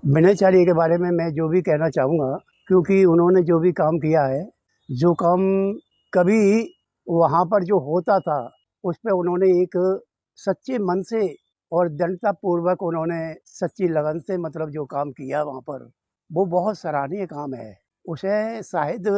विनयचार्य के बारे में मैं जो भी कहना चाहूँगा, क्योंकि उन्होंने जो भी काम किया है, जो काम कभी वहाँ पर जो होता था, उस पे उन्होंने एक सच्चे मन से और दृढ़तापूर्वक उन्होंने सच्ची लगन से मतलब जो काम किया वहाँ पर, वो बहुत सराहनीय काम है। उसे शायद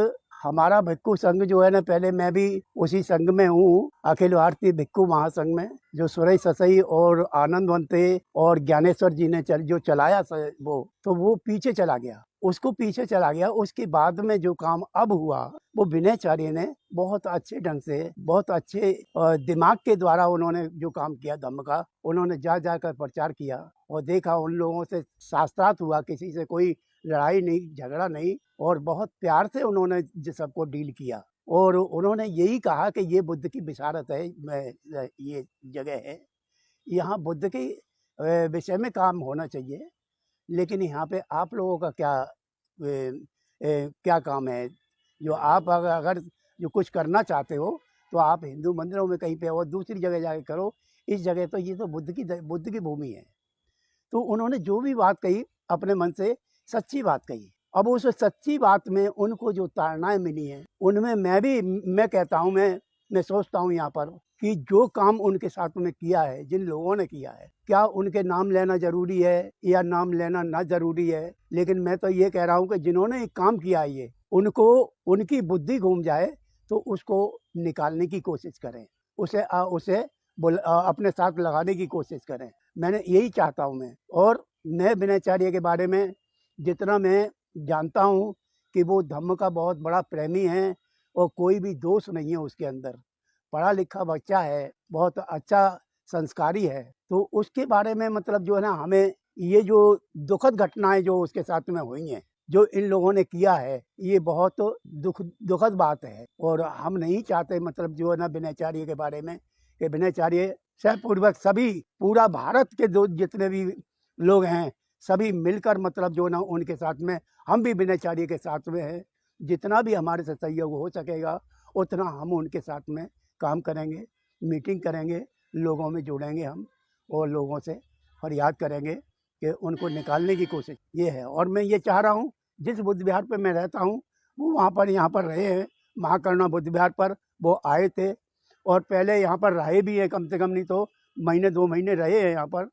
हमारा भिक्षु संघ जो है ना, पहले मैं भी उसी संघ में हूँ, अखिल भारतीय भिक्षु महासंघ में, जो सुरेश ससई और आनंदवंते और ज्ञानेश्वर जी ने जो चलाया तो वो पीछे चला गया, उसको पीछे चला गया। उसके बाद में जो काम अब हुआ, वो विनयचार्य ने बहुत अच्छे ढंग से, बहुत अच्छे दिमाग के द्वारा उन्होंने जो काम किया धम्म का, उन्होंने जा जाकर प्रचार किया और देखा उन लोगों से शास्त्रार्थ हुआ, किसी से कोई लड़ाई नहीं, झगड़ा नहीं, और बहुत प्यार से उन्होंने सबको डील किया। और उन्होंने यही कहा कि ये बुद्ध की बिशारत है, ये जगह है, यहाँ बुद्ध के विषय में काम होना चाहिए, लेकिन यहाँ पे आप लोगों का क्या काम है? जो आप अगर जो कुछ करना चाहते हो तो आप हिंदू मंदिरों में कहीं पे और दूसरी जगह जाके करो, इस जगह तो ये तो बुद्ध की भूमि है। तो उन्होंने जो भी बात कही अपने मन से सच्ची बात कही। अब उस सच्ची बात में उनको जो ताड़नाएं मिली हैं, उनमें मैं कहता हूँ, मैं सोचता हूँ यहाँ पर कि जो काम उनके साथ में किया है, जिन लोगों ने किया है, क्या उनके नाम लेना जरूरी है या नाम लेना ना जरूरी है? लेकिन मैं तो ये कह रहा हूँ कि जिन्होंने एक काम किया है, ये उनको उनकी बुद्धि घूम जाए तो उसको निकालने की कोशिश करें, उसे अपने साथ लगाने की कोशिश करें। मैंने यही चाहता हूँ मैं। और मैं विनयचार्य के बारे में जितना मैं जानता हूँ कि वो धम्म का बहुत बड़ा प्रेमी है और कोई भी दोष नहीं है उसके अंदर, पढ़ा लिखा बच्चा है, बहुत अच्छा संस्कारी है। तो उसके बारे में मतलब जो है ना, हमें ये जो दुखद घटनाएं जो उसके साथ में हुई हैं, जो इन लोगों ने किया है, ये बहुत दुखद बात है। और हम नहीं चाहते मतलब जो है ना विनयचार्य के बारे में, कि विनयचार्य सपूर्वक सभी, पूरा भारत के जितने भी लोग हैं, सभी मिलकर मतलब जो ना उनके साथ में, हम भी विनयचार्य के साथ में हैं। जितना भी हमारे से सहयोग हो सकेगा उतना हम उनके साथ में काम करेंगे, मीटिंग करेंगे, लोगों में जुड़ेंगे हम, और लोगों से फरियाद करेंगे कि उनको निकालने की कोशिश ये है। और मैं ये चाह रहा हूँ, जिस बुद्ध विहार पर मैं रहता हूँ, वो वहाँ पर यहाँ पर रहे हैं, महाकरुणा बुद्ध विहार पर वो आए थे, और पहले यहाँ पर रहे भी हैं, कम से कम नहीं तो महीने 2 महीने रहे हैं यहाँ पर।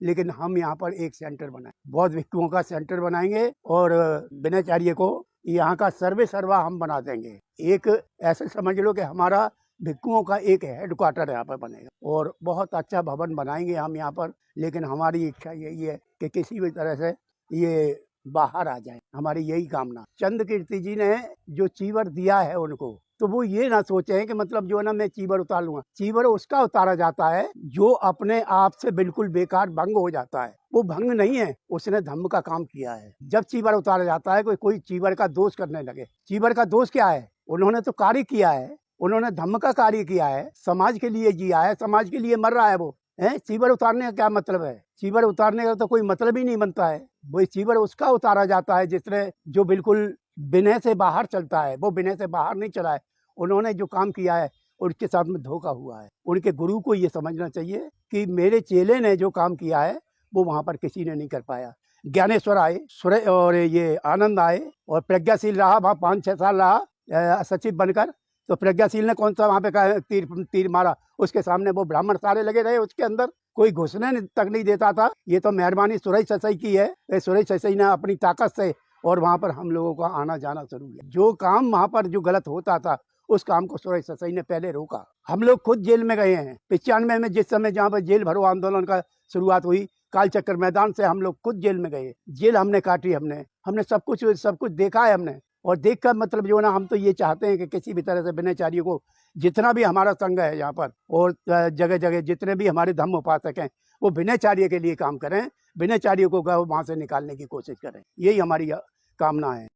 लेकिन हम यहाँ पर एक सेंटर बनाए, बौद्ध भिक्षुओं का सेंटर बनाएंगे, और विनयचार्य को यहाँ का सर्वे सर्वा हम बना देंगे। एक ऐसे समझ लो कि हमारा भिक्षुओं का एक हेडक्वार्टर यहाँ पर बनेगा, और बहुत अच्छा भवन बनाएंगे हम यहाँ पर। लेकिन हमारी इच्छा यही है कि किसी भी तरह से ये बाहर आ जाए, हमारी यही कामना। चंद कीर्ति जी ने जो चीवर दिया है उनको, तो वो ये ना सोचे कि मतलब जो है ना मैं चीवर उतार लूंगा। चीवर उसका उतारा जाता है जो अपने आप से बिल्कुल बेकार भंग हो जाता है, वो भंग नहीं है, उसने धम्म का काम किया है। जब चीवर उतारा जाता है, कोई चीवर का दोष करने लगे, चीवर का दोष क्या है? उन्होंने तो कार्य किया है, उन्होंने धम्म का कार्य किया है, समाज के लिए जिया है, समाज के लिए मर रहा है वो है। चीवर उतारने का क्या मतलब है? चीवर उतारने का तो कोई मतलब ही नहीं बनता है। वो चीवर उसका उतारा जाता है जिसने, जो बिल्कुल विनय से बाहर चलता है, वो विनय से बाहर नहीं चला है। उन्होंने जो काम किया है उनके साथ में धोखा हुआ है। उनके गुरु को ये समझना चाहिए कि मेरे चेले ने जो काम किया है वो वहां पर किसी ने नहीं कर पाया। ज्ञानेश्वर आए, सुरेश और ये आनंद आए, और प्रज्ञाशील रहा वहाँ 5-6 साल रहा सचिव बनकर। तो प्रज्ञाशील ने कौन सा वहाँ पे तीर मारा? उसके सामने वो ब्राह्मण सारे लगे रहे, उसके अंदर कोई घुसने तक नहीं देता था। ये तो मेहरबानी सुरेश ससई की है। सुरेश ससई ने अपनी ताकत से, और वहाँ पर हम लोगों का आना जाना शुरू किया। जो काम वहाँ पर जो गलत होता था, उस काम को सुरेश ससई ने पहले रोका। हम लोग खुद जेल में गए हैं 95 में, जिस समय जहाँ पर जेल भरो आंदोलन का शुरुआत हुई, काल चक्कर मैदान से हम लोग खुद जेल में गए, जेल हमने काटी, हमने सब कुछ देखा है हमने। और देख कर मतलब जो है ना, हम तो ये चाहते हैं कि किसी भी तरह से विनयचार्य को, जितना भी हमारा संघ है यहाँ पर और जगह जगह जितने भी हमारे धम्म उपासक हैं, वो विनयचार्य के लिए काम करें, विनयचार्य को वहां से निकालने की कोशिश करें। यही हमारी कामना है।